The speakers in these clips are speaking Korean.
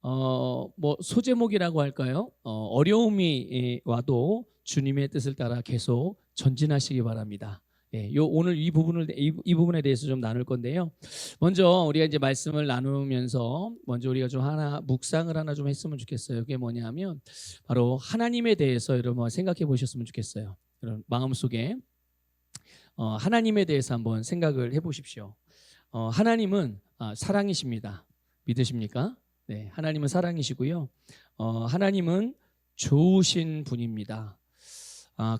뭐 소제목이라고 할까요? 어려움이 와도 주님의 뜻을 따라 계속 전진하시기 바랍니다. 예, 요 오늘 이 부분에 대해서 좀 나눌 건데요. 먼저 우리가 이제 말씀을 나누면서 먼저 우리가 좀 하나 묵상을 하나 좀 했으면 좋겠어요. 그게 뭐냐면 바로 하나님에 대해서 여러분 생각해 보셨으면 좋겠어요. 여러분 마음속에 하나님에 대해서 한번 생각을 해 보십시오. 하나님은 사랑이십니다. 믿으십니까? 네, 하나님은 사랑이시고요. 하나님은 좋으신 분입니다.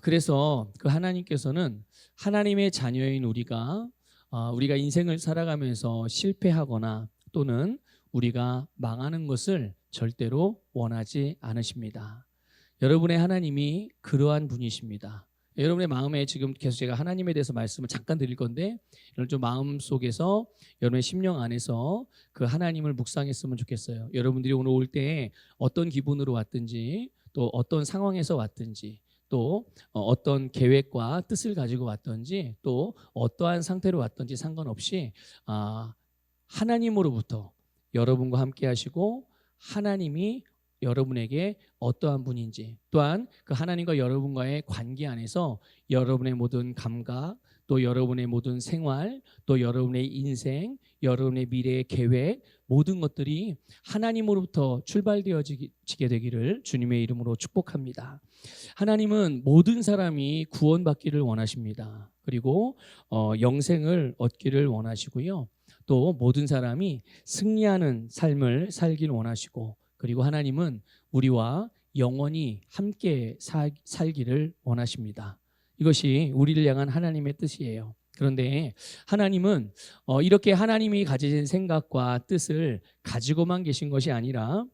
그래서 그 하나님께서는 하나님의 자녀인 우리가 인생을 살아가면서 실패하거나 또는 우리가 망하는 것을 절대로 원하지 않으십니다. 여러분의 하나님이 그러한 분이십니다. 여러분의 마음에 지금 계속 제가 하나님에 대해서 말씀을 잠깐 드릴 건데 여러분 좀 마음속에서 여러분의 심령 안에서 그 하나님을 묵상했으면 좋겠어요. 여러분들이 오늘 올 때 어떤 기분으로 왔든지 또 어떤 상황에서 왔든지 또 어떤 계획과 뜻을 가지고 왔든지 또 어떠한 상태로 왔든지 상관없이 하나님으로부터 여러분과 함께 하시고 하나님이 여러분에게 어떠한 분인지 또한 그 하나님과 여러분과의 관계 안에서 여러분의 모든 감각 또 여러분의 모든 생활 또 여러분의 인생 여러분의 미래의 계획 모든 것들이 하나님으로부터 출발되어지게 되기를 주님의 이름으로 축복합니다. 하나님은 모든 사람이 구원받기를 원하십니다. 그리고 영생을 얻기를 원하시고요. 또 모든 사람이 승리하는 삶을 살기를 원하시고 그리고 하나님은 우리와 영원히 함께 살기를 원하십니다. 이것이 우리를 향한 하나님의 뜻이에요. 그런데 하나님은 이렇게 하나님이 가지신 생각과 뜻을 가지고만 계신 것이 아니라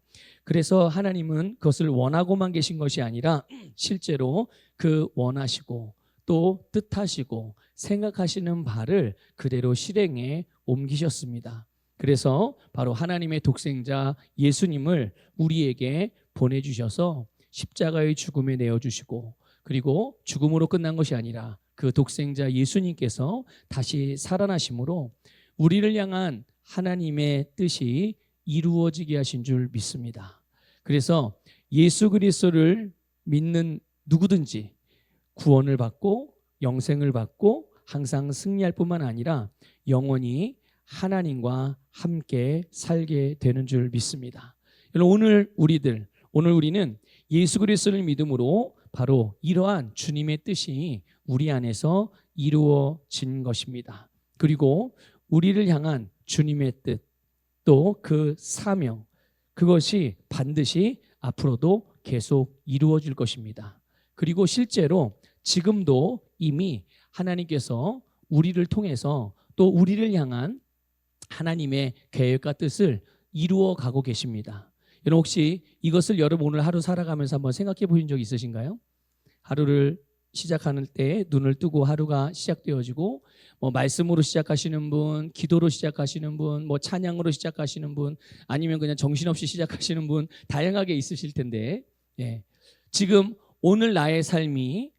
그래서 하나님은 그것을 원하고만 계신 것이 아니라 실제로 그 원하시고 또 뜻하시고 생각하시는 바를 그대로 실행에 옮기셨습니다. 그래서 바로 하나님의 독생자 예수님을 우리에게 보내주셔서 십자가의 죽음에 내어주시고 그리고 죽음으로 끝난 것이 아니라 그 독생자 예수님께서 다시 살아나심으로 우리를 향한 하나님의 뜻이 이루어지게 하신 줄 믿습니다. 그래서 예수 그리스도를 믿는 누구든지 구원을 받고 영생을 받고 항상 승리할 뿐만 아니라 영원히 하나님과 함께 살게 되는 줄 믿습니다. 오늘 우리는 예수 그리스도를 믿음으로 바로 이러한 주님의 뜻이 우리 안에서 이루어진 것입니다. 그리고 우리를 향한 주님의 뜻, 또 그 사명, 그것이 반드시 앞으로도 계속 이루어질 것입니다. 그리고 실제로 지금도 이미 하나님께서 우리를 통해서 또 우리를 향한 하나님의 계획과 뜻을 이루어 가고 계십니다. 여러분 혹시 이것을 여러분 오늘 하루 살아가면서 한번 생각해 보신 적 있으신가요? 하루를 시작하는 때 눈을 뜨고 하루가 시작되어지고 말씀으로 시작하시는 분, 기도로 시작하시는 분, 찬양으로 시작하시는 분, 아니면 그냥 정신없이 시작하시는 분 다양하게 있으실 텐데 지금 오늘 나의 삶이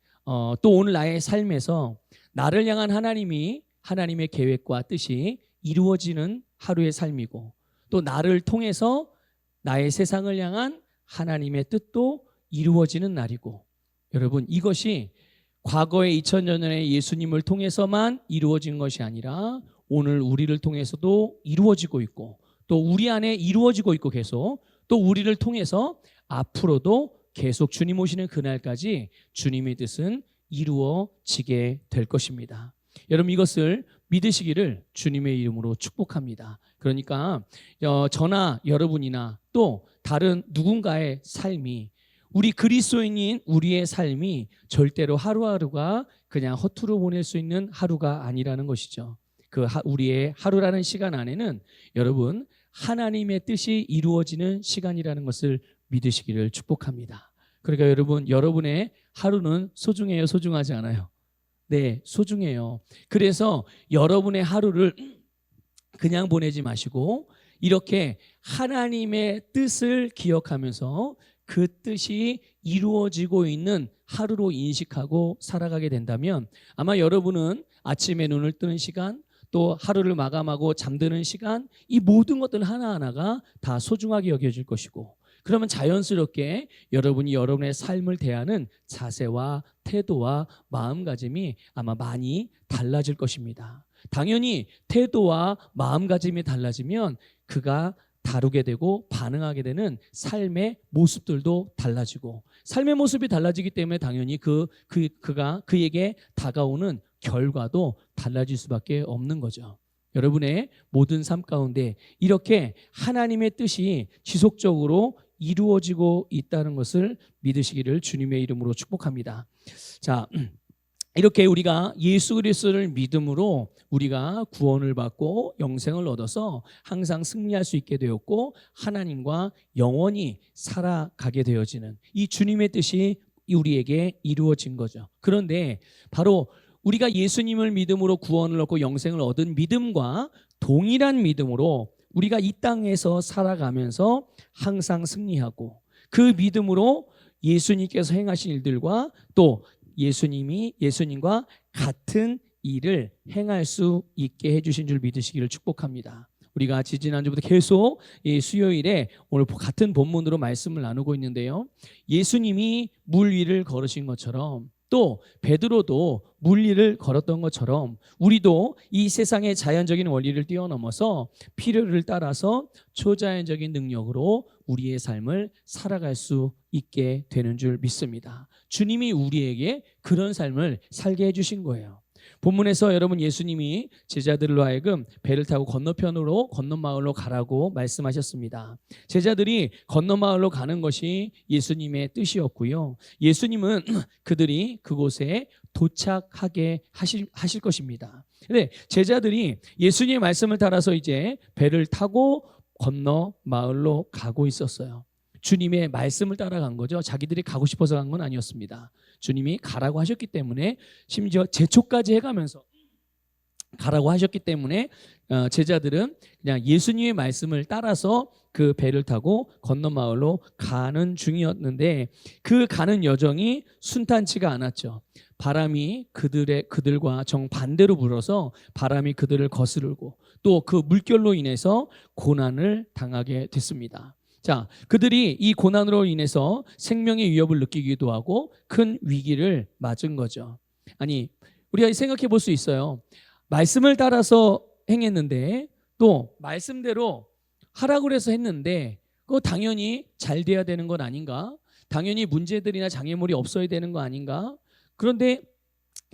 또 오늘 나의 삶에서 나를 향한 하나님의 계획과 뜻이 이루어지는 하루의 삶이고 또 나를 통해서 나의 세상을 향한 하나님의 뜻도 이루어지는 날이고 여러분 이것이 과거의 2000년 전에 예수님을 통해서만 이루어진 것이 아니라 오늘 우리를 통해서도 이루어지고 있고 또 우리 안에 이루어지고 있고 계속 또 우리를 통해서 앞으로도 계속 주님 오시는 그날까지 주님의 뜻은 이루어지게 될 것입니다. 여러분 이것을 믿으시기를 주님의 이름으로 축복합니다. 그러니까 저나 여러분이나 또 다른 누군가의 삶이 우리 그리스도인인 우리의 삶이 절대로 하루하루가 그냥 허투루 보낼 수 있는 하루가 아니라는 것이죠. 우리의 하루라는 시간 안에는 여러분 하나님의 뜻이 이루어지는 시간이라는 것을 믿으시기를 축복합니다. 그러니까 여러분의 하루는 소중해요, 소중하지 않아요? 네, 소중해요. 그래서 여러분의 하루를 그냥 보내지 마시고 이렇게 하나님의 뜻을 기억하면서 그 뜻이 이루어지고 있는 하루로 인식하고 살아가게 된다면 아마 여러분은 아침에 눈을 뜨는 시간 또 하루를 마감하고 잠드는 시간, 이 모든 것들 하나하나가 다 소중하게 여겨질 것이고, 그러면 자연스럽게 여러분이 여러분의 삶을 대하는 자세와 태도와 마음가짐이 아마 많이 달라질 것입니다. 당연히 태도와 마음가짐이 달라지면 그가 다루게 되고 반응하게 되는 삶의 모습들도 달라지고, 삶의 모습이 달라지기 때문에 당연히 그가 그에게 다가오는 결과도 달라질 수밖에 없는 거죠. 여러분의 모든 삶 가운데 이렇게 하나님의 뜻이 지속적으로 이루어지고 있다는 것을 믿으시기를 주님의 이름으로 축복합니다. 자, 이렇게 우리가 예수 그리스도를 믿음으로 우리가 구원을 받고 영생을 얻어서 항상 승리할 수 있게 되었고, 하나님과 영원히 살아가게 되어지는 이 주님의 뜻이 우리에게 이루어진 거죠. 그런데 바로 우리가 예수님을 믿음으로 구원을 얻고 영생을 얻은 믿음과 동일한 믿음으로 우리가 이 땅에서 살아가면서 항상 승리하고, 그 믿음으로 예수님께서 행하신 일들과 또 예수님과 같은 일을 행할 수 있게 해주신 줄 믿으시기를 축복합니다. 우리가 지지난주부터 계속 수요일에 오늘 같은 본문으로 말씀을 나누고 있는데요, 예수님이 물 위를 걸으신 것처럼 또 베드로도 물 위를 걸었던 것처럼 우리도 이 세상의 자연적인 원리를 뛰어넘어서 필요를 따라서 초자연적인 능력으로 우리의 삶을 살아갈 수 있게 되는 줄 믿습니다. 주님이 우리에게 그런 삶을 살게 해주신 거예요. 본문에서 여러분, 예수님이 제자들로 하여금 배를 타고 건너편으로 건너마을로 가라고 말씀하셨습니다. 제자들이 건너마을로 가는 것이 예수님의 뜻이었고요, 예수님은 그들이 그곳에 도착하게 하실 것입니다. 근데 제자들이 예수님의 말씀을 따라서 이제 배를 타고 건너 마을로 가고 있었어요. 주님의 말씀을 따라간 거죠. 자기들이 가고 싶어서 간 건 아니었습니다. 주님이 가라고 하셨기 때문에, 심지어 제초까지 해가면서 가라고 하셨기 때문에 제자들은 그냥 예수님의 말씀을 따라서 그 배를 타고 건너 마을로 가는 중이었는데, 그 가는 여정이 순탄치가 않았죠. 바람이 그들과 정반대로 불어서 바람이 그들을 거스르고 또 그 물결로 인해서 고난을 당하게 됐습니다. 자, 그들이 이 고난으로 인해서 생명의 위협을 느끼기도 하고 큰 위기를 맞은 거죠. 아니, 우리가 생각해 볼 수 있어요. 말씀을 따라서 행했는데, 또 말씀대로 하라고 해서 했는데 그거 당연히 잘 돼야 되는 건 아닌가? 당연히 문제들이나 장애물이 없어야 되는 거 아닌가? 그런데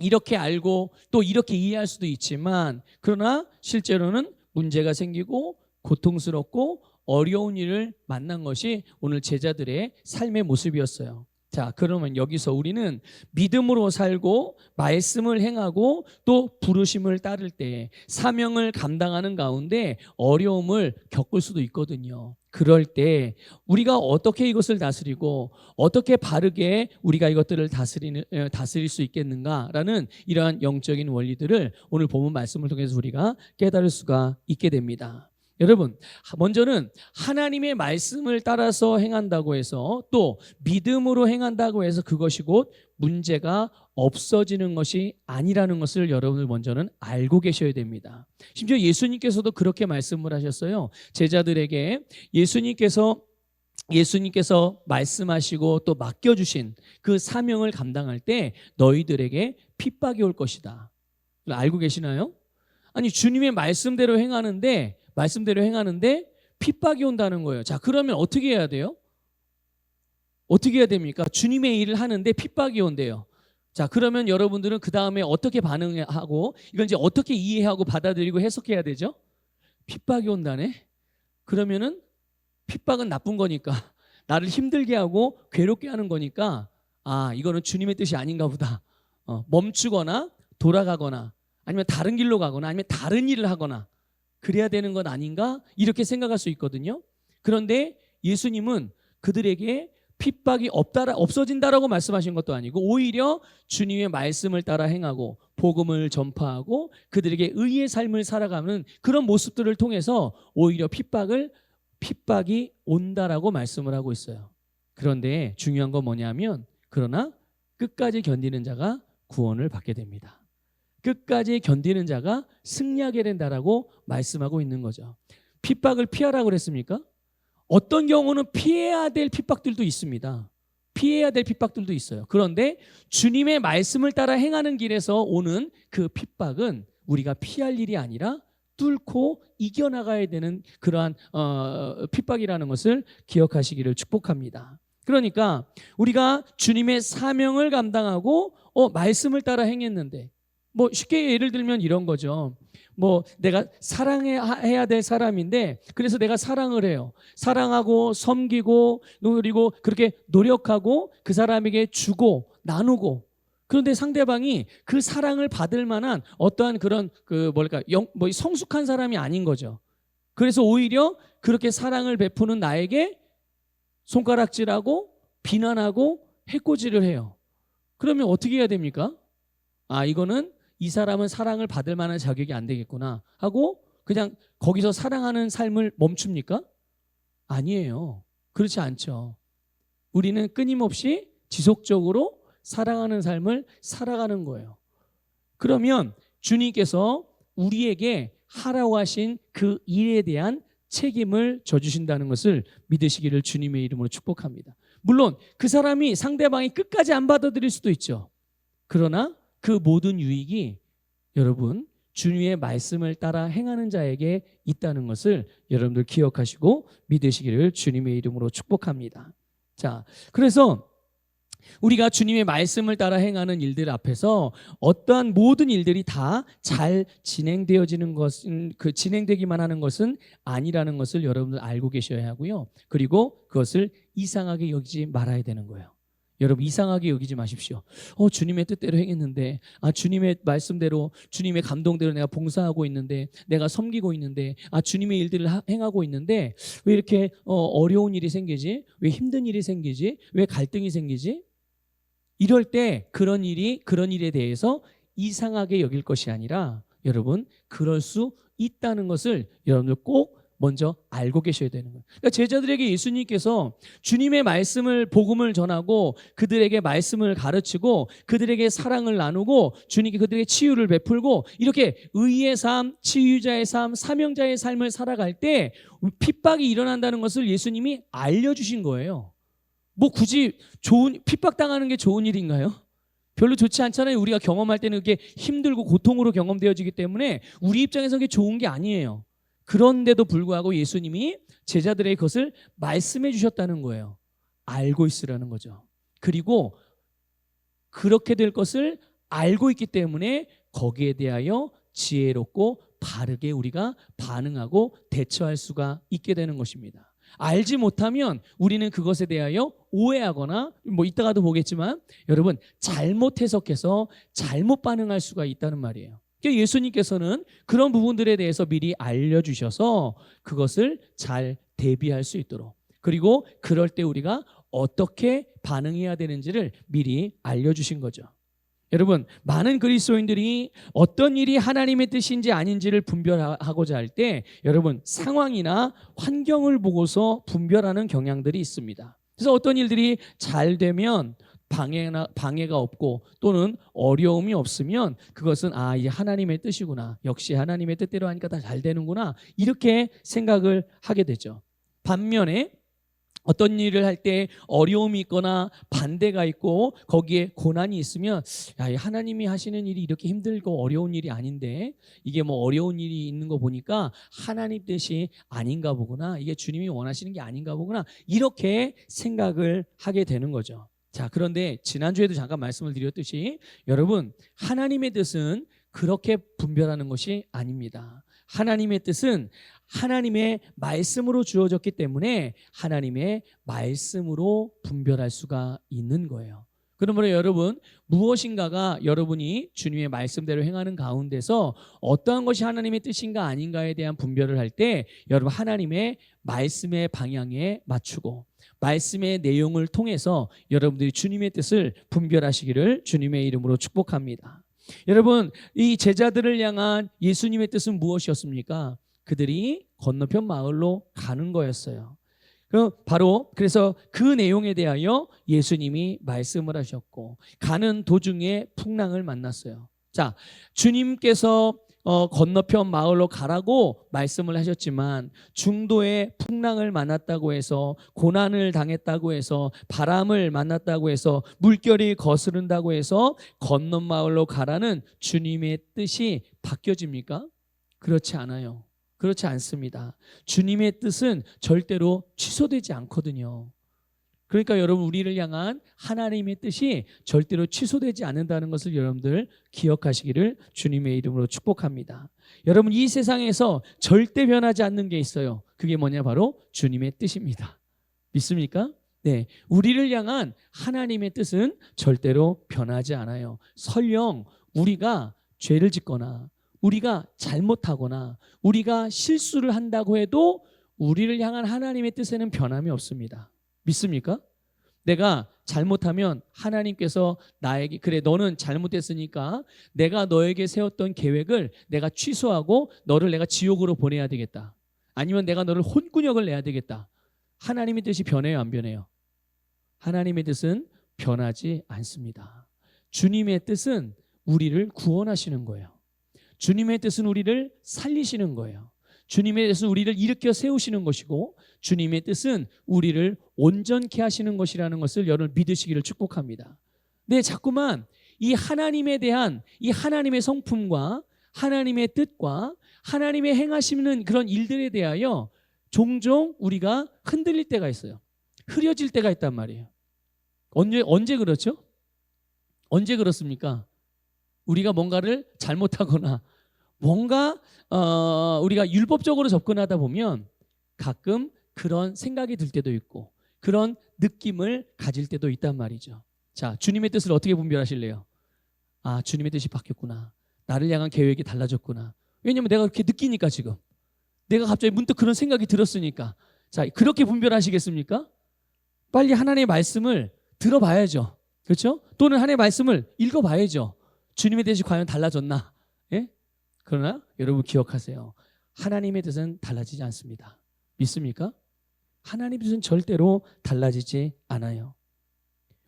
이렇게 알고 또 이렇게 이해할 수도 있지만, 그러나 실제로는 문제가 생기고 고통스럽고 어려운 일을 만난 것이 오늘 제자들의 삶의 모습이었어요. 자, 그러면 여기서 우리는 믿음으로 살고 말씀을 행하고 또 부르심을 따를 때 사명을 감당하는 가운데 어려움을 겪을 수도 있거든요. 그럴 때 우리가 어떻게 이것을 다스리고 어떻게 바르게 우리가 이것들을 다스릴 수 있겠는가라는 이러한 영적인 원리들을 오늘 본문 말씀을 통해서 우리가 깨달을 수가 있게 됩니다. 여러분, 먼저는 하나님의 말씀을 따라서 행한다고 해서 또 믿음으로 행한다고 해서 그것이 곧 문제가 없어지는 것이 아니라는 것을 여러분들 먼저는 알고 계셔야 됩니다. 심지어 예수님께서도 그렇게 말씀을 하셨어요. 제자들에게 예수님께서 말씀하시고 또 맡겨주신 그 사명을 감당할 때 너희들에게 핍박이 올 것이다. 알고 계시나요? 아니, 주님의 말씀대로 행하는데 핍박이 온다는 거예요. 자, 그러면 어떻게 해야 돼요? 어떻게 해야 됩니까? 주님의 일을 하는데 핍박이 온대요. 자, 그러면 여러분들은 그 다음에 어떻게 반응하고 이건 이제 어떻게 이해하고 받아들이고 해석해야 되죠? 핍박이 온다네? 그러면은 핍박은 나쁜 거니까, 나를 힘들게 하고 괴롭게 하는 거니까, 이거는 주님의 뜻이 아닌가 보다. 멈추거나 돌아가거나 아니면 다른 길로 가거나 아니면 다른 일을 하거나 그래야 되는 건 아닌가? 이렇게 생각할 수 있거든요. 그런데 예수님은 그들에게 핍박이 없어진다라고 말씀하신 것도 아니고, 오히려 주님의 말씀을 따라 행하고 복음을 전파하고 그들에게 의의 삶을 살아가는 그런 모습들을 통해서 오히려 핍박이 온다라고 말씀을 하고 있어요. 그런데 중요한 건 뭐냐면, 그러나 끝까지 견디는 자가 구원을 받게 됩니다. 끝까지 견디는 자가 승리하게 된다라고 말씀하고 있는 거죠. 핍박을 피하라고 그랬습니까? 어떤 경우는 피해야 될 핍박들도 있습니다. 피해야 될 핍박들도 있어요. 그런데 주님의 말씀을 따라 행하는 길에서 오는 그 핍박은 우리가 피할 일이 아니라 뚫고 이겨나가야 되는 그러한 핍박이라는 것을 기억하시기를 축복합니다. 그러니까 우리가 주님의 사명을 감당하고 말씀을 따라 행했는데, 뭐 쉽게 예를 들면 이런 거죠. 뭐 내가 사랑해야 될 사람인데 그래서 내가 사랑을 해요. 사랑하고 섬기고 그리고 그렇게 노력하고 그 사람에게 주고 나누고, 그런데 상대방이 그 사랑을 받을 만한 어떠한 그런 성숙한 사람이 아닌 거죠. 그래서 오히려 그렇게 사랑을 베푸는 나에게 손가락질하고 비난하고 해코지를 해요. 그러면 어떻게 해야 됩니까? 이거는 이 사람은 사랑을 받을 만한 자격이 안 되겠구나 하고 그냥 거기서 사랑하는 삶을 멈춥니까? 아니에요. 그렇지 않죠. 우리는 끊임없이 지속적으로 사랑하는 삶을 살아가는 거예요. 그러면 주님께서 우리에게 하라고 하신 그 일에 대한 책임을 져주신다는 것을 믿으시기를 주님의 이름으로 축복합니다. 물론 그 사람이 상대방이 끝까지 안 받아들일 수도 있죠. 그러나 그 모든 유익이 여러분 주님의 말씀을 따라 행하는 자에게 있다는 것을 여러분들 기억하시고 믿으시기를 주님의 이름으로 축복합니다. 자, 그래서 우리가 주님의 말씀을 따라 행하는 일들 앞에서 어떠한 모든 일들이 다 잘 진행되어지는 것은 진행되기만 하는 것은 아니라는 것을 여러분들 알고 계셔야 하고요. 그리고 그것을 이상하게 여기지 말아야 되는 거예요. 여러분 이상하게 여기지 마십시오. 주님의 뜻대로 행했는데, 주님의 말씀대로 주님의 감동대로 내가 봉사하고 있는데, 내가 섬기고 있는데, 주님의 일들을 행하고 있는데 왜 이렇게 어려운 일이 생기지? 왜 힘든 일이 생기지? 왜 갈등이 생기지? 이럴 때 그런 일에 대해서 이상하게 여길 것이 아니라 여러분 그럴 수 있다는 것을 여러분들 꼭 먼저 알고 계셔야 되는 거예요. 그러니까 제자들에게 예수님께서 주님의 말씀을 복음을 전하고 그들에게 말씀을 가르치고 그들에게 사랑을 나누고 주님께 그들에게 치유를 베풀고 이렇게 의의 삶, 치유자의 삶, 사명자의 삶을 살아갈 때 핍박이 일어난다는 것을 예수님이 알려주신 거예요. 뭐 굳이 핍박당하는 게 좋은 일인가요? 별로 좋지 않잖아요. 우리가 경험할 때는 그게 힘들고 고통으로 경험되어지기 때문에 우리 입장에서 그게 좋은 게 아니에요. 그런데도 불구하고 예수님이 제자들에게 그것을 말씀해 주셨다는 거예요. 알고 있으라는 거죠. 그리고 그렇게 될 것을 알고 있기 때문에 거기에 대하여 지혜롭고 바르게 우리가 반응하고 대처할 수가 있게 되는 것입니다. 알지 못하면 우리는 그것에 대하여 오해하거나 이따가도 보겠지만 여러분 잘못 해석해서 잘못 반응할 수가 있다는 말이에요. 그러니까 예수님께서는 그런 부분들에 대해서 미리 알려주셔서 그것을 잘 대비할 수 있도록, 그리고 그럴 때 우리가 어떻게 반응해야 되는지를 미리 알려주신 거죠. 여러분 많은 그리스도인들이 어떤 일이 하나님의 뜻인지 아닌지를 분별하고자 할 때 여러분 상황이나 환경을 보고서 분별하는 경향들이 있습니다. 그래서 어떤 일들이 잘 되면 방해가 없고 또는 어려움이 없으면 그것은 이게 하나님의 뜻이구나, 역시 하나님의 뜻대로 하니까 다 잘 되는구나, 이렇게 생각을 하게 되죠. 반면에 어떤 일을 할 때 어려움이 있거나 반대가 있고 거기에 고난이 있으면 하나님이 하시는 일이 이렇게 힘들고 어려운 일이 아닌데 이게 뭐 어려운 일이 있는 거 보니까 하나님 뜻이 아닌가 보구나, 이게 주님이 원하시는 게 아닌가 보구나, 이렇게 생각을 하게 되는 거죠. 자, 그런데 지난주에도 잠깐 말씀을 드렸듯이 여러분 하나님의 뜻은 그렇게 분별하는 것이 아닙니다. 하나님의 뜻은 하나님의 말씀으로 주어졌기 때문에 하나님의 말씀으로 분별할 수가 있는 거예요. 그러므로 여러분 무엇인가가 여러분이 주님의 말씀대로 행하는 가운데서 어떠한 것이 하나님의 뜻인가 아닌가에 대한 분별을 할 때 여러분 하나님의 말씀의 방향에 맞추고 말씀의 내용을 통해서 여러분들이 주님의 뜻을 분별하시기를 주님의 이름으로 축복합니다. 여러분 이 제자들을 향한 예수님의 뜻은 무엇이었습니까? 그들이 건너편 마을로 가는 거였어요. 그래서 그 내용에 대하여 예수님이 말씀을 하셨고 가는 도중에 풍랑을 만났어요. 자, 주님께서 건너편 마을로 가라고 말씀을 하셨지만 중도에 풍랑을 만났다고 해서 고난을 당했다고 해서 바람을 만났다고 해서 물결이 거스른다고 해서 건너 마을로 가라는 주님의 뜻이 바뀌어집니까? 그렇지 않아요. 그렇지 않습니다. 주님의 뜻은 절대로 취소되지 않거든요. 그러니까 여러분, 우리를 향한 하나님의 뜻이 절대로 취소되지 않는다는 것을 여러분들 기억하시기를 주님의 이름으로 축복합니다. 여러분, 이 세상에서 절대 변하지 않는 게 있어요. 그게 뭐냐? 바로 주님의 뜻입니다. 믿습니까? 네, 우리를 향한 하나님의 뜻은 절대로 변하지 않아요. 설령 우리가 죄를 짓거나 우리가 잘못하거나 우리가 실수를 한다고 해도 우리를 향한 하나님의 뜻에는 변함이 없습니다. 믿습니까? 내가 잘못하면 하나님께서 나에게, 그래 너는 잘못했으니까 내가 너에게 세웠던 계획을 내가 취소하고 너를 내가 지옥으로 보내야 되겠다. 아니면 내가 너를 혼구역을 내야 되겠다. 하나님의 뜻이 변해요, 안 변해요? 하나님의 뜻은 변하지 않습니다. 주님의 뜻은 우리를 구원하시는 거예요. 주님의 뜻은 우리를 살리시는 거예요. 주님의 뜻은 우리를 일으켜 세우시는 것이고 주님의 뜻은 우리를 온전케 하시는 것이라는 것을 여러분 믿으시기를 축복합니다. 네, 자꾸만 이 하나님에 대한 이 하나님의 성품과 하나님의 뜻과 하나님의 행하시는 그런 일들에 대하여 종종 우리가 흔들릴 때가 있어요. 흐려질 때가 있단 말이에요. 언제 그렇죠? 언제 그렇습니까? 우리가 뭔가를 잘못하거나 뭔가 우리가 율법적으로 접근하다 보면 가끔 그런 생각이 들 때도 있고 그런 느낌을 가질 때도 있단 말이죠. 자, 주님의 뜻을 어떻게 분별하실래요? 아, 주님의 뜻이 바뀌었구나. 나를 향한 계획이 달라졌구나. 왜냐하면 내가 그렇게 느끼니까, 지금 내가 갑자기 문득 그런 생각이 들었으니까. 자, 그렇게 분별하시겠습니까? 빨리 하나님의 말씀을 들어봐야죠. 그렇죠? 또는 하나님의 말씀을 읽어봐야죠. 주님의 뜻이 과연 달라졌나? 예? 그러나 여러분 기억하세요. 하나님의 뜻은 달라지지 않습니다. 믿습니까? 하나님의 뜻은 절대로 달라지지 않아요.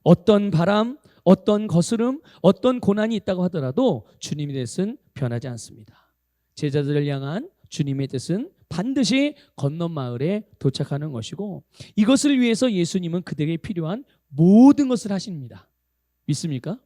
어떤 바람, 어떤 거스름, 어떤 고난이 있다고 하더라도 주님의 뜻은 변하지 않습니다. 제자들을 향한 주님의 뜻은 반드시 건너 마을에 도착하는 것이고 이것을 위해서 예수님은 그들에게 필요한 모든 것을 하십니다. 믿습니까?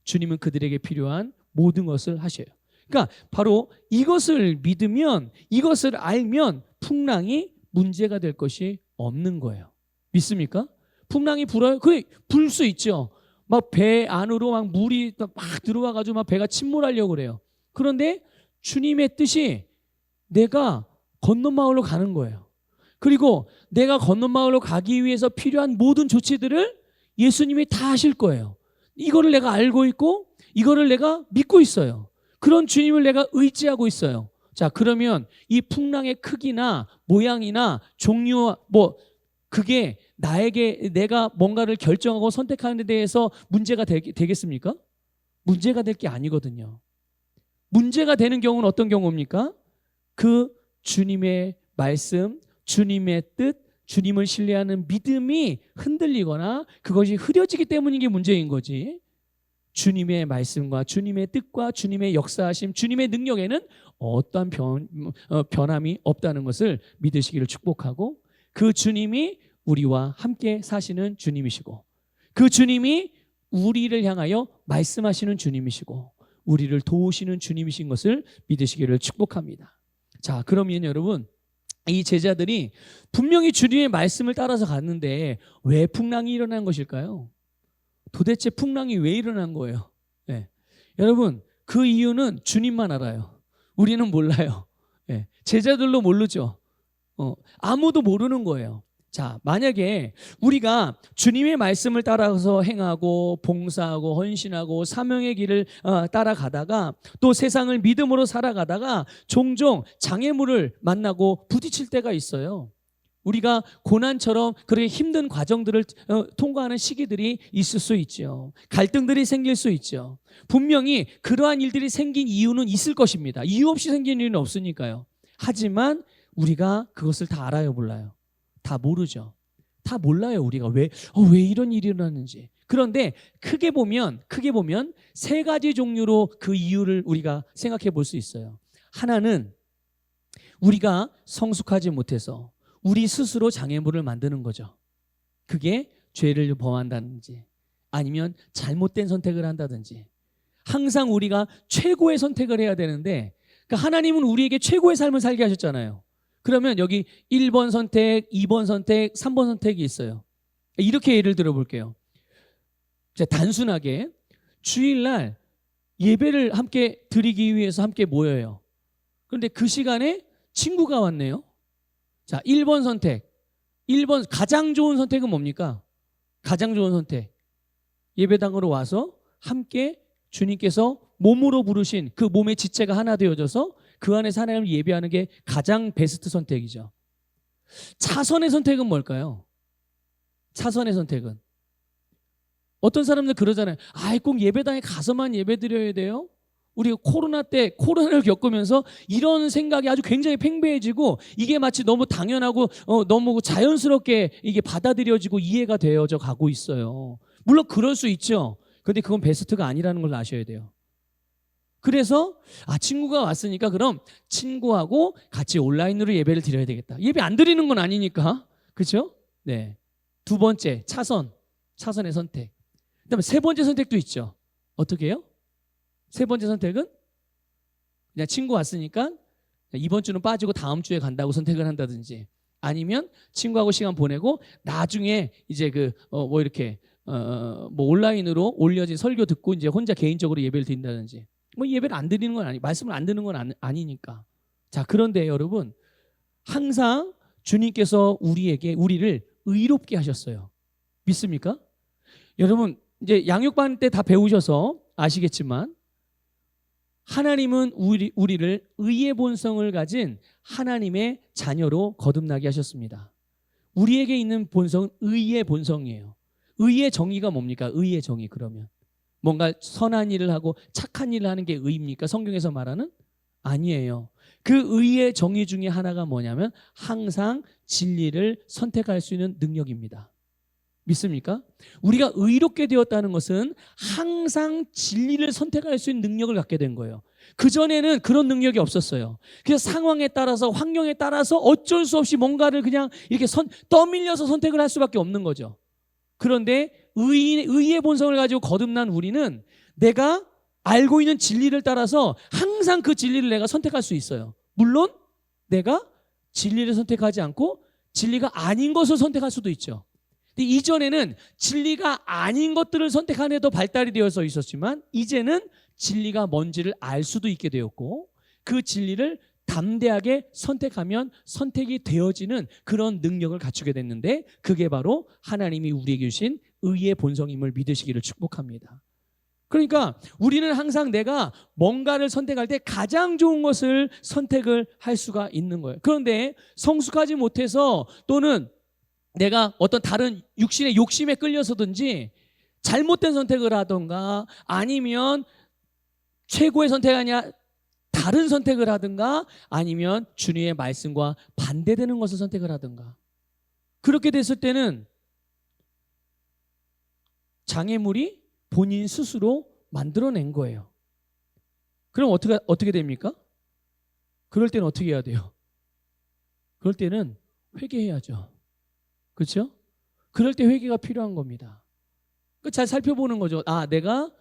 주님은 그들에게 필요한 모든 것을 하셔요. 그러니까 바로 이것을 믿으면, 이것을 알면 풍랑이 문제가 될 것이 없는 거예요. 믿습니까? 풍랑이 불어요? 그래, 불 수 있죠. 막 배 안으로 막 물이 막 들어와가지고 막 배가 침몰하려고 그래요. 그런데 주님의 뜻이 내가 건너 마을로 가는 거예요. 그리고 내가 건너 마을로 가기 위해서 필요한 모든 조치들을 예수님이 다 하실 거예요. 이거를 내가 알고 있고 이거를 내가 믿고 있어요. 그런 주님을 내가 의지하고 있어요. 자, 그러면 이 풍랑의 크기나 모양이나 종류, 그게 나에게 내가 뭔가를 결정하고 선택하는 데 대해서 문제가 되겠습니까? 문제가 될 게 아니거든요. 문제가 되는 경우는 어떤 경우입니까? 그 주님의 말씀, 주님의 뜻, 주님을 신뢰하는 믿음이 흔들리거나 그것이 흐려지기 때문인 게 문제인 거지. 주님의 말씀과 주님의 뜻과 주님의 역사하심, 주님의 능력에는 어떠한 변함이 없다는 것을 믿으시기를 축복하고 그 주님이 우리와 함께 사시는 주님이시고 그 주님이 우리를 향하여 말씀하시는 주님이시고 우리를 도우시는 주님이신 것을 믿으시기를 축복합니다. 자, 그러면 여러분 이 제자들이 분명히 주님의 말씀을 따라서 갔는데 왜 풍랑이 일어난 것일까요? 도대체 풍랑이 왜 일어난 거예요? 네. 여러분 그 이유는 주님만 알아요. 우리는 몰라요. 네. 제자들도 모르죠. 아무도 모르는 거예요. 자, 만약에 우리가 주님의 말씀을 따라서 행하고 봉사하고 헌신하고 사명의 길을 따라가다가 또 세상을 믿음으로 살아가다가 종종 장애물을 만나고 부딪힐 때가 있어요. 우리가 고난처럼 그렇게 힘든 과정들을 통과하는 시기들이 있을 수 있죠. 갈등들이 생길 수 있죠. 분명히 그러한 일들이 생긴 이유는 있을 것입니다. 이유 없이 생긴 일은 없으니까요. 하지만 우리가 그것을 다 알아요, 몰라요? 다 모르죠. 다 몰라요. 우리가 왜 이런 일이 일어났는지. 그런데 크게 보면 세 가지 종류로 그 이유를 우리가 생각해 볼 수 있어요. 하나는 우리가 성숙하지 못해서 우리 스스로 장애물을 만드는 거죠. 그게 죄를 범한다든지 아니면 잘못된 선택을 한다든지, 항상 우리가 최고의 선택을 해야 되는데, 그러니까 하나님은 우리에게 최고의 삶을 살게 하셨잖아요. 그러면 여기 1번 선택, 2번 선택, 3번 선택이 있어요. 이렇게 예를 들어 볼게요. 단순하게 주일날 예배를 함께 드리기 위해서 함께 모여요. 그런데 그 시간에 친구가 왔네요. 자, 1번 선택. 1번 가장 좋은 선택은 뭡니까? 가장 좋은 선택. 예배당으로 와서 함께 주님께서 몸으로 부르신 그 몸의 지체가 하나 되어져서 그 안에서 하나님을 예배하는 게 가장 베스트 선택이죠. 차선의 선택은 뭘까요? 차선의 선택은 어떤 사람들 그러잖아요. 꼭 예배당에 가서만 예배 드려야 돼요? 우리가 코로나 때 코로나를 겪으면서 이런 생각이 아주 굉장히 팽배해지고 이게 마치 너무 당연하고 너무 자연스럽게 이게 받아들여지고 이해가 되어져 가고 있어요. 물론 그럴 수 있죠. 그런데 그건 베스트가 아니라는 걸 아셔야 돼요. 그래서 친구가 왔으니까 그럼 친구하고 같이 온라인으로 예배를 드려야 되겠다. 예배 안 드리는 건 아니니까. 그렇죠? 네. 두 번째, 차선의 선택. 그다음에 세 번째 선택도 있죠. 어떻게 해요? 세 번째 선택은 그냥 친구 왔으니까 이번 주는 빠지고 다음 주에 간다고 선택을 한다든지, 아니면 친구하고 시간 보내고 나중에 이제 이렇게 온라인으로 올려진 설교 듣고 이제 혼자 개인적으로 예배를 드린다든지, 예배를 안 드리는 건 말씀을 안 듣는 건 아니니까. 자, 그런데 여러분, 항상 주님께서 우리를 의롭게 하셨어요. 믿습니까? 여러분, 이제 양육반 때 다 배우셔서 아시겠지만 하나님은 우리를 의의 본성을 가진 하나님의 자녀로 거듭나게 하셨습니다. 우리에게 있는 본성은 의의 본성이에요. 의의 정의가 뭡니까? 의의 정의, 그러면 뭔가 선한 일을 하고 착한 일을 하는 게 의입니까? 성경에서 말하는? 아니에요. 그 의의 정의 중에 하나가 뭐냐면 항상 진리를 선택할 수 있는 능력입니다. 믿습니까? 우리가 의롭게 되었다는 것은 항상 진리를 선택할 수 있는 능력을 갖게 된 거예요. 그전에는 그런 능력이 없었어요. 그래서 상황에 따라서, 환경에 따라서 어쩔 수 없이 뭔가를 그냥 이렇게 떠밀려서 선택을 할 수밖에 없는 거죠. 그런데 의의 본성을 가지고 거듭난 우리는 내가 알고 있는 진리를 따라서 항상 그 진리를 내가 선택할 수 있어요. 물론 내가 진리를 선택하지 않고 진리가 아닌 것을 선택할 수도 있죠. 근데 이전에는 진리가 아닌 것들을 선택하는 데도 발달이 되어서 있었지만, 이제는 진리가 뭔지를 알 수도 있게 되었고, 그 진리를 담대하게 선택하면 선택이 되어지는 그런 능력을 갖추게 됐는데, 그게 바로 하나님이 우리에게 주신 의의 본성임을 믿으시기를 축복합니다. 그러니까 우리는 항상 내가 뭔가를 선택할 때 가장 좋은 것을 선택을 할 수가 있는 거예요. 그런데 성숙하지 못해서, 또는 내가 어떤 다른 육신의 욕심에 끌려서든지 잘못된 선택을 하던가, 아니면 최고의 선택이 아니라 다른 선택을 하든가, 아니면 주님의 말씀과 반대되는 것을 선택을 하든가, 그렇게 됐을 때는 장애물이 본인 스스로 만들어낸 거예요. 그럼 어떻게 됩니까? 그럴 때는 어떻게 해야 돼요? 그럴 때는 회개해야죠. 그렇죠? 그럴 때 회개가 필요한 겁니다. 잘 살펴보는 거죠. 내가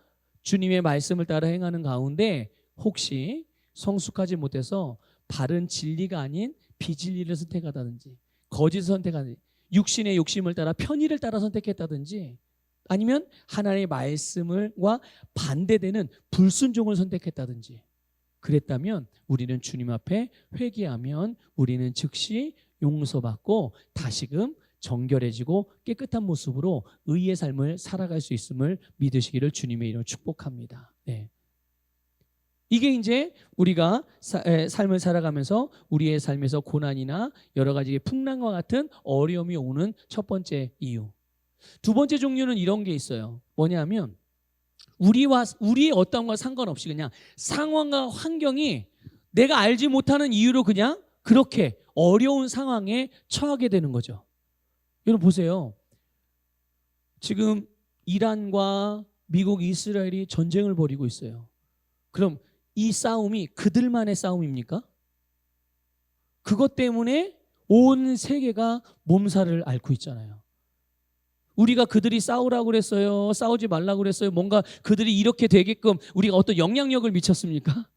주님의 말씀을 따라 행하는 가운데 혹시 성숙하지 못해서 바른 진리가 아닌 비진리를 선택하다든지, 거짓을 선택하든지, 육신의 욕심을 따라 편의를 따라 선택했다든지, 아니면 하나님의 말씀과 반대되는 불순종을 선택했다든지, 그랬다면 우리는 주님 앞에 회개하면 우리는 즉시 용서받고 다시금 정결해지고 깨끗한 모습으로 의의 삶을 살아갈 수 있음을 믿으시기를 주님의 이름으로 축복합니다. 네. 이게 이제 우리가 삶을 살아가면서 우리의 삶에서 고난이나 여러 가지 풍랑과 같은 어려움이 오는 첫 번째 이유. 두 번째 종류는 이런 게 있어요. 뭐냐면 우리의 어떠함과 상관없이 그냥 상황과 환경이 내가 알지 못하는 이유로 그냥 그렇게 어려운 상황에 처하게 되는 거죠. 여러분 보세요. 지금 이란과 미국, 이스라엘이 전쟁을 벌이고 있어요. 그럼 이 싸움이 그들만의 싸움입니까? 그것 때문에 온 세계가 몸살을 앓고 있잖아요. 우리가 그들이 싸우라고 그랬어요? 싸우지 말라고 그랬어요? 뭔가 그들이 이렇게 되게끔 우리가 어떤 영향력을 미쳤습니까?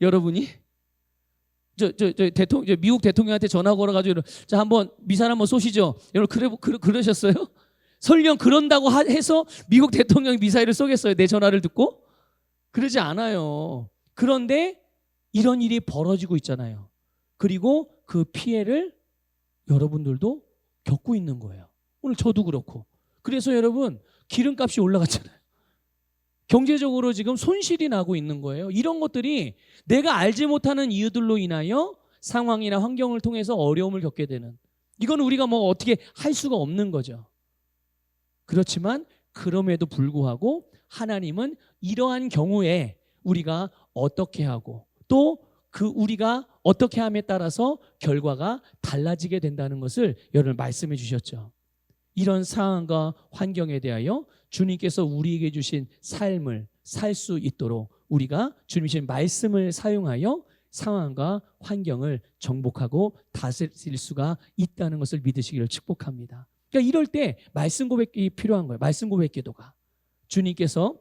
여러분이? 미국 대통령한테 전화 걸어가지고 자, 한번 미사일 한번 쏘시죠. 여러분 그러셨어요? 설령 그런다고 해서 미국 대통령이 미사일을 쏘겠어요? 내 전화를 듣고? 그러지 않아요. 그런데 이런 일이 벌어지고 있잖아요. 그리고 그 피해를 여러분들도 겪고 있는 거예요. 오늘 저도 그렇고. 그래서 여러분 기름값이 올라갔잖아요. 경제적으로 지금 손실이 나고 있는 거예요. 이런 것들이 내가 알지 못하는 이유들로 인하여 상황이나 환경을 통해서 어려움을 겪게 되는, 이건 우리가 뭐 어떻게 할 수가 없는 거죠. 그렇지만 그럼에도 불구하고 하나님은 이러한 경우에 우리가 어떻게 하고 또 그 우리가 어떻게 함에 따라서 결과가 달라지게 된다는 것을 여러분 말씀해 주셨죠. 이런 상황과 환경에 대하여 주님께서 우리에게 주신 삶을 살 수 있도록 우리가 주님이 주신 말씀을 사용하여 상황과 환경을 정복하고 다스릴 수가 있다는 것을 믿으시기를 축복합니다. 그러니까 이럴 때 말씀 고백이 필요한 거예요. 말씀 고백 기도가. 주님께서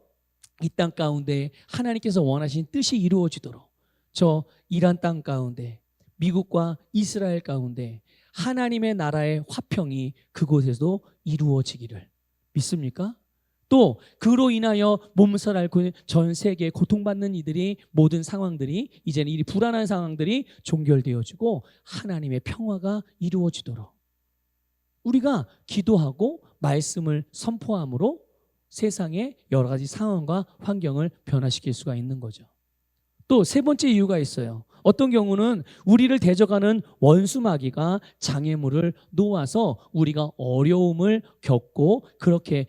이 땅 가운데 하나님께서 원하신 뜻이 이루어지도록 저 이란 땅 가운데 미국과 이스라엘 가운데 하나님의 나라의 화평이 그곳에도 이루어지기를 믿습니까? 또 그로 인하여 몸살 앓고 있는 전 세계에 고통받는 이들이 모든 상황들이 이제는 이 불안한 상황들이 종결되어지고 하나님의 평화가 이루어지도록 우리가 기도하고 말씀을 선포함으로 세상의 여러 가지 상황과 환경을 변화시킬 수가 있는 거죠. 또 세 번째 이유가 있어요. 어떤 경우는 우리를 대적하는 원수 마귀가 장애물을 놓아서 우리가 어려움을 겪고 그렇게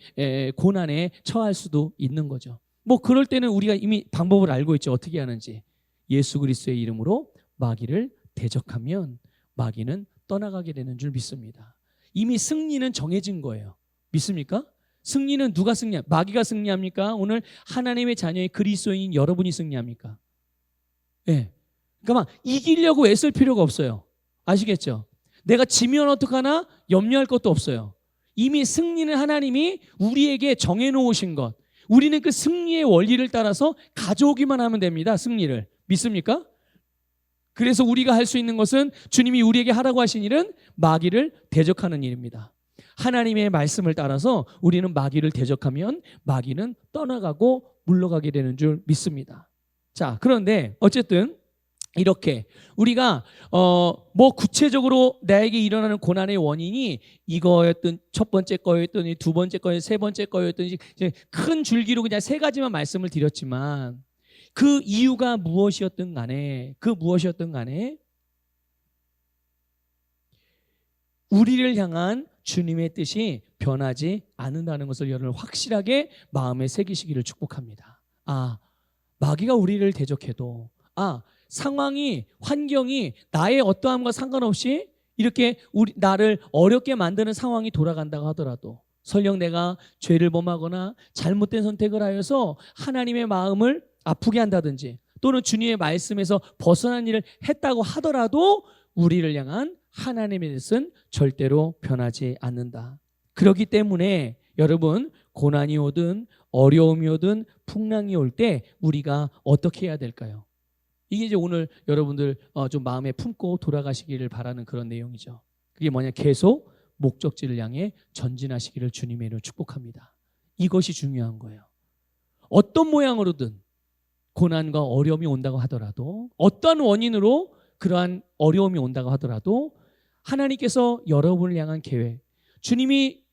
고난에 처할 수도 있는 거죠. 뭐 그럴 때는 우리가 이미 방법을 알고 있죠. 어떻게 하는지. 예수 그리스도의 이름으로 마귀를 대적하면 마귀는 떠나가게 되는 줄 믿습니다. 이미 승리는 정해진 거예요. 믿습니까? 승리는 누가 승리합니까? 마귀가 승리합니까? 오늘 하나님의 자녀의 그리스도인 여러분이 승리합니까? 네. 그러니까 막 이기려고 애쓸 필요가 없어요. 아시겠죠? 내가 지면 어떡하나 염려할 것도 없어요. 이미 승리는 하나님이 우리에게 정해놓으신 것. 우리는 그 승리의 원리를 따라서 가져오기만 하면 됩니다. 승리를. 믿습니까? 그래서 우리가 할 수 있는 것은 주님이 우리에게 하라고 하신 일은 마귀를 대적하는 일입니다. 하나님의 말씀을 따라서 우리는 마귀를 대적하면 마귀는 떠나가고 물러가게 되는 줄 믿습니다. 자, 그런데 어쨌든 이렇게 우리가 뭐 구체적으로 나에게 일어나는 고난의 원인이 이거였든 첫 번째 거였든 두 번째 거였든 세 번째 거였든 이제 큰 줄기로 그냥 세 가지만 말씀을 드렸지만 그 이유가 무엇이었든 간에 우리를 향한 주님의 뜻이 변하지 않는다는 것을 여러분 확실하게 마음에 새기시기를 축복합니다. 마귀가 우리를 대적해도 상황이 환경이 나의 어떠함과 상관없이 이렇게 나를 어렵게 만드는 상황이 돌아간다고 하더라도 설령 내가 죄를 범하거나 잘못된 선택을 하여서 하나님의 마음을 아프게 한다든지 또는 주님의 말씀에서 벗어난 일을 했다고 하더라도 우리를 향한 하나님의 뜻은 절대로 변하지 않는다. 그렇기 때문에 여러분 고난이 오든 어려움이 오든 풍랑이 올 때 우리가 어떻게 해야 될까요? 이게 이제 오늘 여러분들 좀 마음에 품고 돌아가시기를 바라는 그런 내용이죠. 그게 뭐냐? 계속 목적지를 향해 전진하시기를 주님의 이름으로 축복합니다. 이것이 중요한 거예요. 어떤 모양으로든 고난과 어려움이 온다고 하더라도 어떤 원인으로 그러한 어려움이 온다고 하더라도 하나님께서 여러분을 향한 계획, 주님이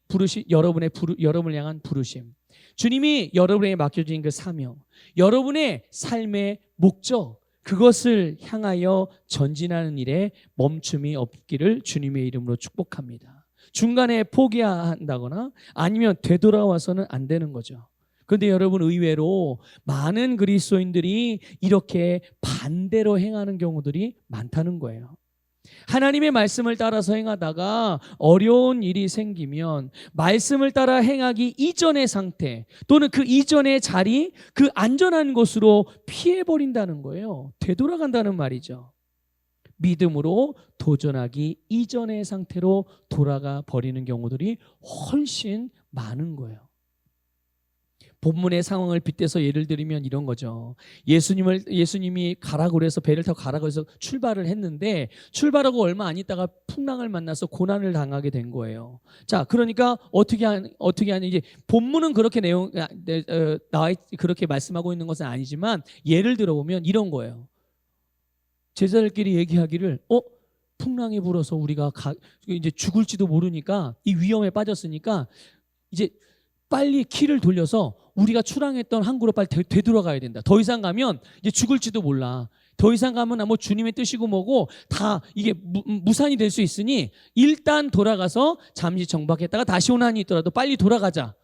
여러분을 향한 부르심, 주님이 여러분에게 맡겨진 그 사명, 여러분의 삶의 목적, 그것을 향하여 전진하는 일에 멈춤이 없기를 주님의 이름으로 축복합니다. 중간에 포기한다거나 아니면 되돌아와서는 안 되는 거죠. 그런데 여러분 의외로 많은 그리스도인들이 이렇게 반대로 행하는 경우들이 많다는 거예요. 하나님의 말씀을 따라서 행하다가 어려운 일이 생기면 말씀을 따라 행하기 이전의 상태 또는 그 이전의 자리, 그 안전한 곳으로 피해버린다는 거예요. 되돌아간다는 말이죠. 믿음으로 도전하기 이전의 상태로 돌아가 버리는 경우들이 훨씬 많은 거예요. 본문의 상황을 빗대서 예를 들면 이런 거죠. 예수님이 가라고 그래서 배를 타고 가라고 해서 출발을 했는데 출발하고 얼마 안 있다가 풍랑을 만나서 고난을 당하게 된 거예요. 자, 그러니까 어떻게 하냐 이제 본문은 그렇게 그렇게 말씀하고 있는 것은 아니지만 예를 들어보면 이런 거예요. 제자들끼리 얘기하기를 풍랑이 불어서 우리가 이제 죽을지도 모르니까 이 위험에 빠졌으니까 이제 빨리 키를 돌려서 우리가 출항했던 항구로 빨리 되돌아가야 된다. 더 이상 가면 이제 죽을지도 몰라. 더 이상 가면 뭐 주님의 뜻이고 뭐고 다 이게 무산이 될 수 있으니 일단 돌아가서 잠시 정박했다가 다시 온 한이 있더라도 빨리 돌아가자.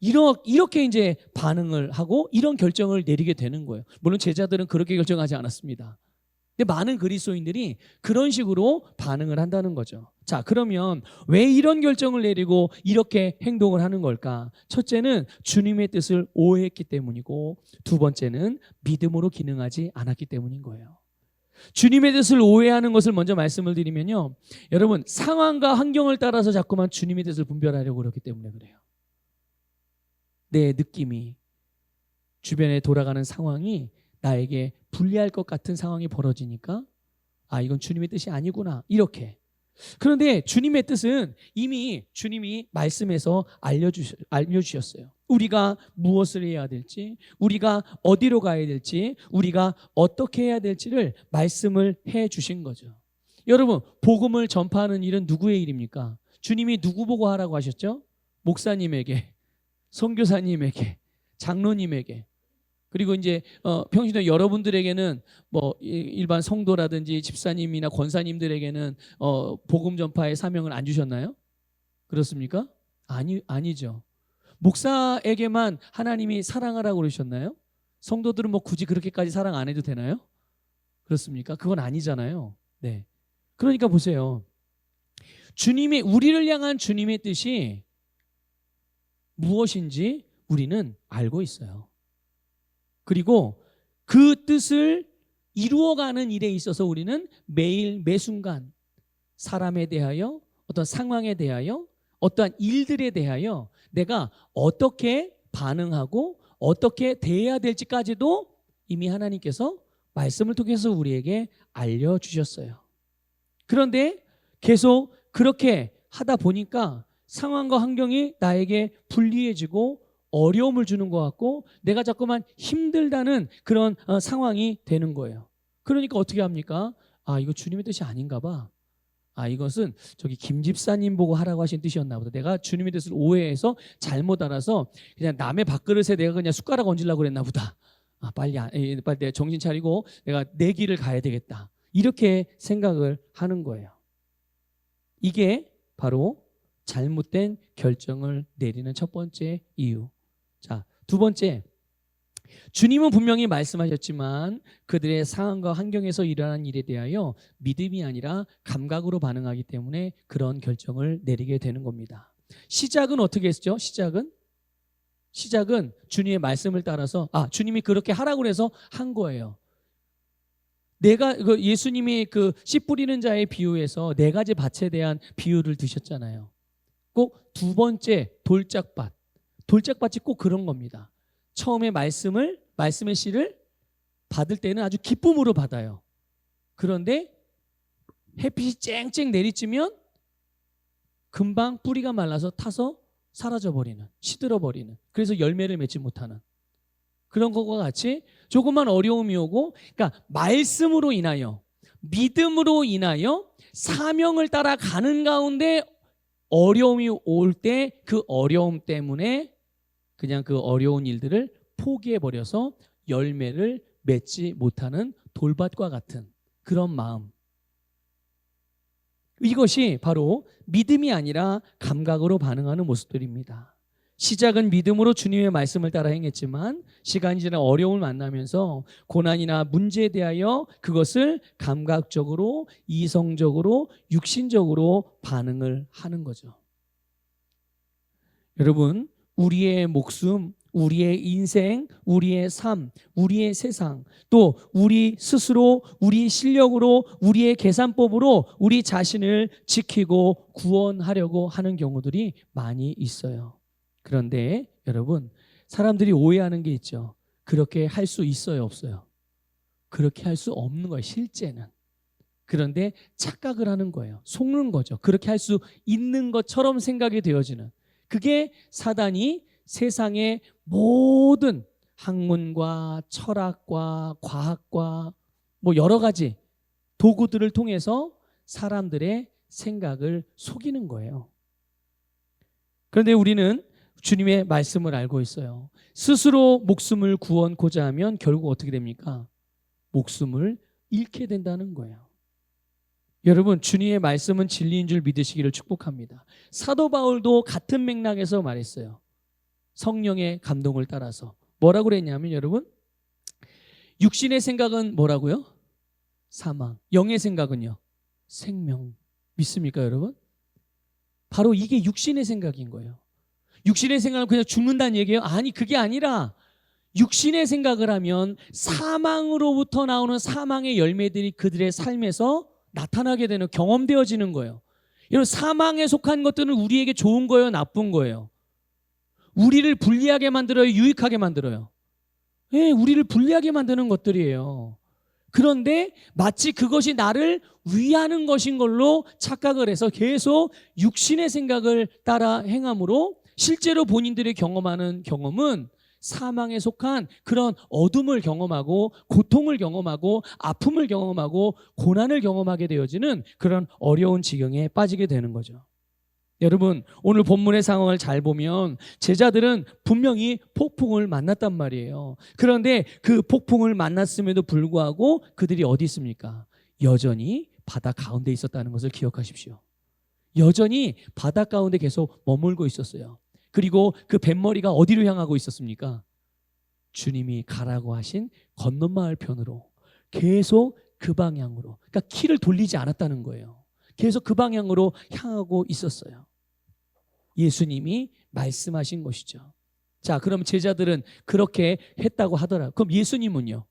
이렇게 이제 반응을 하고 이런 결정을 내리게 되는 거예요. 물론 제자들은 그렇게 결정하지 않았습니다. 근데 많은 그리스도인들이 그런 식으로 반응을 한다는 거죠. 자, 그러면 왜 이런 결정을 내리고 이렇게 행동을 하는 걸까? 첫째는 주님의 뜻을 오해했기 때문이고 두 번째는 믿음으로 기능하지 않았기 때문인 거예요. 주님의 뜻을 오해하는 것을 먼저 말씀을 드리면요. 여러분, 상황과 환경을 따라서 자꾸만 주님의 뜻을 분별하려고 그렇기 때문에 그래요. 내 느낌이 주변에 돌아가는 상황이 나에게 불리할 것 같은 상황이 벌어지니까 이건 주님의 뜻이 아니구나 이렇게. 그런데 주님의 뜻은 이미 주님이 말씀에서 알려주셨어요. 우리가 무엇을 해야 될지, 우리가 어디로 가야 될지, 우리가 어떻게 해야 될지를 말씀을 해주신 거죠. 여러분, 복음을 전파하는 일은 누구의 일입니까? 주님이 누구 보고 하라고 하셨죠? 목사님에게, 선교사님에게, 장로님에게. 그리고 이제 평신도 여러분들에게는 뭐 일반 성도라든지 집사님이나 권사님들에게는 복음 전파의 사명을 안 주셨나요? 그렇습니까? 아니죠. 목사에게만 하나님이 사랑하라고 그러셨나요? 성도들은 뭐 굳이 그렇게까지 사랑 안 해도 되나요? 그렇습니까? 그건 아니잖아요. 네. 그러니까 보세요. 우리를 향한 주님의 뜻이 무엇인지 우리는 알고 있어요. 그리고 그 뜻을 이루어가는 일에 있어서 우리는 매일 매순간 사람에 대하여 어떤 상황에 대하여 어떠한 일들에 대하여 내가 어떻게 반응하고 어떻게 대해야 될지까지도 이미 하나님께서 말씀을 통해서 우리에게 알려주셨어요. 그런데 계속 그렇게 하다 보니까 상황과 환경이 나에게 불리해지고 어려움을 주는 것 같고 내가 자꾸만 힘들다는 그런 상황이 되는 거예요. 그러니까 어떻게 합니까? 이거 주님의 뜻이 아닌가 봐. 이것은 저기 김 집사님 보고 하라고 하신 뜻이었나 보다. 내가 주님의 뜻을 오해해서 잘못 알아서 그냥 남의 밥그릇에 내가 그냥 숟가락 얹으려고 그랬나 보다. 빨리 내가 정신 차리고 내가 내 길을 가야 되겠다. 이렇게 생각을 하는 거예요. 이게 바로 잘못된 결정을 내리는 첫 번째 이유. 자, 두 번째, 주님은 분명히 말씀하셨지만 그들의 상황과 환경에서 일어난 일에 대하여 믿음이 아니라 감각으로 반응하기 때문에 그런 결정을 내리게 되는 겁니다. 시작은 어떻게 했죠? 시작은 주님의 말씀을 따라서 주님이 그렇게 하라고 해서 한 거예요. 예수님이 그 씨 뿌리는 자의 비유에서 네 가지 밭에 대한 비유를 드셨잖아요. 꼭 두 번째 돌짝밭이 꼭 그런 겁니다. 처음에 말씀의 씨를 받을 때는 아주 기쁨으로 받아요. 그런데 햇빛이 쨍쨍 내리쬐면 금방 뿌리가 말라서 타서 사라져버리는, 시들어버리는, 그래서 열매를 맺지 못하는 그런 것과 같이 조금만 어려움이 오고, 그러니까 말씀으로 인하여, 믿음으로 인하여 사명을 따라 가는 가운데 어려움이 올 때 그 어려움 때문에 그냥 그 어려운 일들을 포기해버려서 열매를 맺지 못하는 돌밭과 같은 그런 마음. 이것이 바로 믿음이 아니라 감각으로 반응하는 모습들입니다. 시작은 믿음으로 주님의 말씀을 따라 행했지만 시간이 지나 어려움을 만나면서 고난이나 문제에 대하여 그것을 감각적으로, 이성적으로, 육신적으로 반응을 하는 거죠. 여러분, 우리의 목숨, 우리의 인생, 우리의 삶, 우리의 세상, 또 우리 스스로, 우리 실력으로, 우리의 계산법으로 우리 자신을 지키고 구원하려고 하는 경우들이 많이 있어요. 그런데 여러분, 사람들이 오해하는 게 있죠. 그렇게 할 수 있어요, 없어요? 그렇게 할 수 없는 거예요, 실제는. 그런데 착각을 하는 거예요. 속는 거죠. 그렇게 할 수 있는 것처럼 생각이 되어지는. 그게 사단이 세상의 모든 학문과 철학과 과학과 뭐 여러 가지 도구들을 통해서 사람들의 생각을 속이는 거예요. 그런데 우리는 주님의 말씀을 알고 있어요. 스스로 목숨을 구원코자 하면 결국 어떻게 됩니까? 목숨을 잃게 된다는 거예요. 여러분, 주님의 말씀은 진리인 줄 믿으시기를 축복합니다. 사도 바울도 같은 맥락에서 말했어요. 성령의 감동을 따라서 뭐라고 그랬냐면, 여러분, 육신의 생각은 뭐라고요? 사망. 영의 생각은요? 생명. 믿습니까, 여러분? 바로 이게 육신의 생각인 거예요. 육신의 생각은 그냥 죽는다는 얘기예요? 아니, 그게 아니라 육신의 생각을 하면 사망으로부터 나오는 사망의 열매들이 그들의 삶에서 나타나게 되는, 경험되어지는 거예요. 여러분, 사망에 속한 것들은 우리에게 좋은 거예요, 나쁜 거예요? 우리를 불리하게 만들어요, 유익하게 만들어요? 예, 우리를 불리하게 만드는 것들이에요. 그런데 마치 그것이 나를 위하는 것인 걸로 착각을 해서 계속 육신의 생각을 따라 행함으로 실제로 본인들이 경험하는 경험은 사망에 속한 그런 어둠을 경험하고 고통을 경험하고 아픔을 경험하고 고난을 경험하게 되어지는 그런 어려운 지경에 빠지게 되는 거죠. 여러분, 오늘 본문의 상황을 잘 보면 제자들은 분명히 폭풍을 만났단 말이에요. 그런데 그 폭풍을 만났음에도 불구하고 그들이 어디 있습니까? 여전히 바다 가운데 있었다는 것을 기억하십시오. 여전히 바다 가운데 계속 머물고 있었어요. 그리고 그 뱃머리가 어디로 향하고 있었습니까? 주님이 가라고 하신 건너마을 편으로, 계속 그 방향으로, 그러니까 키를 돌리지 않았다는 거예요. 계속 그 방향으로 향하고 있었어요. 예수님이 말씀하신 것이죠. 자, 그럼 제자들은 그렇게 했다고 하더라고요. 그럼 예수님은요?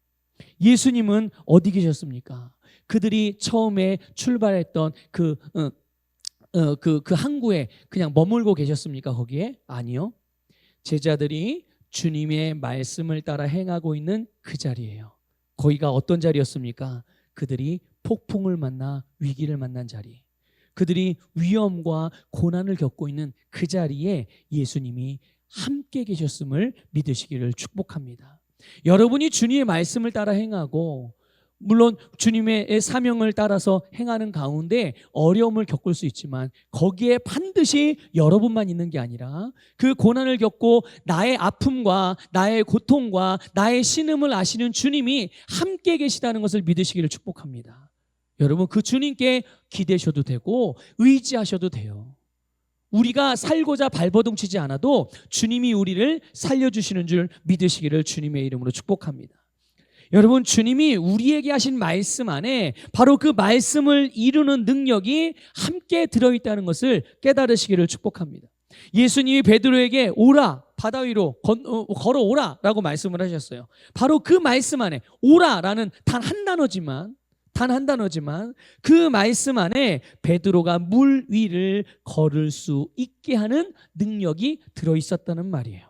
예수님은 어디 계셨습니까? 그들이 처음에 출발했던 그 항구에 그냥 머물고 계셨습니까? 거기에? 아니요. 제자들이 주님의 말씀을 따라 행하고 있는 그 자리예요. 거기가 어떤 자리였습니까? 그들이 폭풍을 만나 위기를 만난 자리, 그들이 위험과 고난을 겪고 있는 그 자리에 예수님이 함께 계셨음을 믿으시기를 축복합니다. 여러분이 주님의 말씀을 따라 행하고 물론 주님의 사명을 따라서 행하는 가운데 어려움을 겪을 수 있지만 거기에 반드시 여러분만 있는 게 아니라 그 고난을 겪고 나의 아픔과 나의 고통과 나의 신음을 아시는 주님이 함께 계시다는 것을 믿으시기를 축복합니다. 여러분, 그 주님께 기대셔도 되고 의지하셔도 돼요. 우리가 살고자 발버둥치지 않아도 주님이 우리를 살려주시는 줄 믿으시기를 주님의 이름으로 축복합니다. 여러분, 주님이 우리에게 하신 말씀 안에 바로 그 말씀을 이루는 능력이 함께 들어있다는 것을 깨달으시기를 축복합니다. 예수님이 베드로에게 오라, 바다 위로 걸어오라 라고 말씀을 하셨어요. 바로 그 말씀 안에 오라라는 단 한 단어지만 그 말씀 안에 베드로가 물 위를 걸을 수 있게 하는 능력이 들어있었다는 말이에요.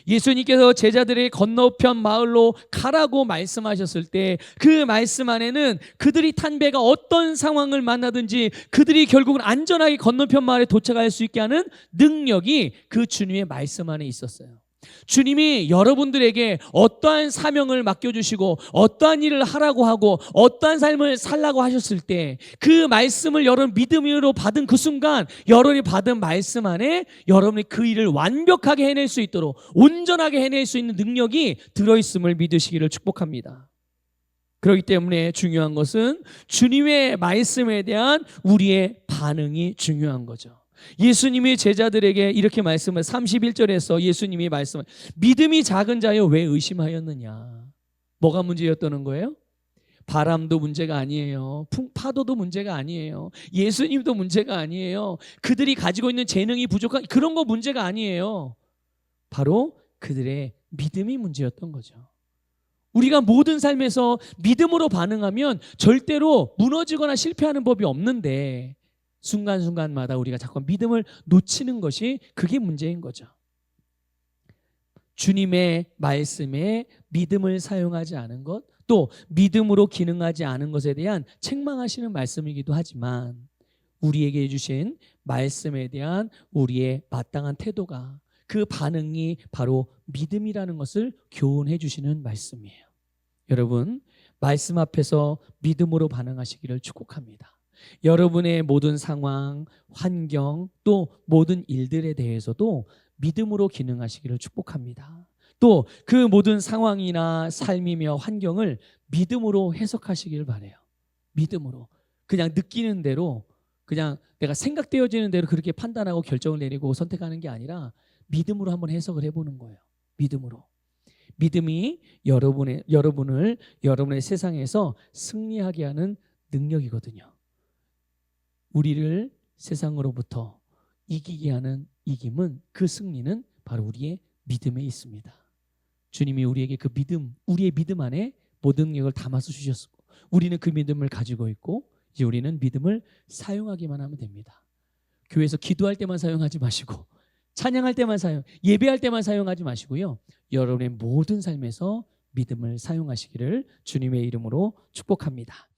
예수님께서 제자들의 건너편 마을로 가라고 말씀하셨을 때 그 말씀 안에는 그들이 탄 배가 어떤 상황을 만나든지 그들이 결국은 안전하게 건너편 마을에 도착할 수 있게 하는 능력이 그 주님의 말씀 안에 있었어요. 주님이 여러분들에게 어떠한 사명을 맡겨주시고 어떠한 일을 하라고 하고 어떠한 삶을 살라고 하셨을 때 그 말씀을 여러분 믿음으로 받은 그 순간 여러분이 받은 말씀 안에 여러분이 그 일을 완벽하게 해낼 수 있도록 온전하게 해낼 수 있는 능력이 들어있음을 믿으시기를 축복합니다. 그렇기 때문에 중요한 것은 주님의 말씀에 대한 우리의 반응이 중요한 거죠. 예수님이 제자들에게 이렇게 말씀을 31절에서 예수님이 말씀을 믿음이 작은 자여 왜 의심하였느냐. 뭐가 문제였다는 거예요? 바람도 문제가 아니에요. 파도도 문제가 아니에요. 예수님도 문제가 아니에요. 그들이 가지고 있는 재능이 부족한 그런 거 문제가 아니에요. 바로 그들의 믿음이 문제였던 거죠. 우리가 모든 삶에서 믿음으로 반응하면 절대로 무너지거나 실패하는 법이 없는데 순간순간마다 우리가 자꾸 믿음을 놓치는 것이 그게 문제인 거죠. 주님의 말씀에 믿음을 사용하지 않은 것, 또 믿음으로 기능하지 않은 것에 대한 책망하시는 말씀이기도 하지만 우리에게 주신 말씀에 대한 우리의 마땅한 태도가 그 반응이 바로 믿음이라는 것을 교훈해 주시는 말씀이에요. 여러분, 말씀 앞에서 믿음으로 반응하시기를 축복합니다. 여러분의 모든 상황, 환경, 또 모든 일들에 대해서도 믿음으로 기능하시기를 축복합니다. 또 그 모든 상황이나 삶이며 환경을 믿음으로 해석하시길 바라요. 믿음으로. 그냥 느끼는 대로, 그냥 내가 생각되어지는 대로 그렇게 판단하고 결정을 내리고 선택하는 게 아니라 믿음으로 한번 해석을 해보는 거예요. 믿음으로. 믿음이 여러분의 세상에서 승리하게 하는 능력이거든요. 우리를 세상으로부터 이기게 하는 이김은, 그 승리는 바로 우리의 믿음에 있습니다. 주님이 우리에게 그 믿음, 우리의 믿음 안에 모든 능력을 담아서 주셨고 우리는 그 믿음을 가지고 있고 이제 우리는 믿음을 사용하기만 하면 됩니다. 교회에서 기도할 때만 사용하지 마시고 찬양할 때만 예배할 때만 사용하지 마시고요. 여러분의 모든 삶에서 믿음을 사용하시기를 주님의 이름으로 축복합니다.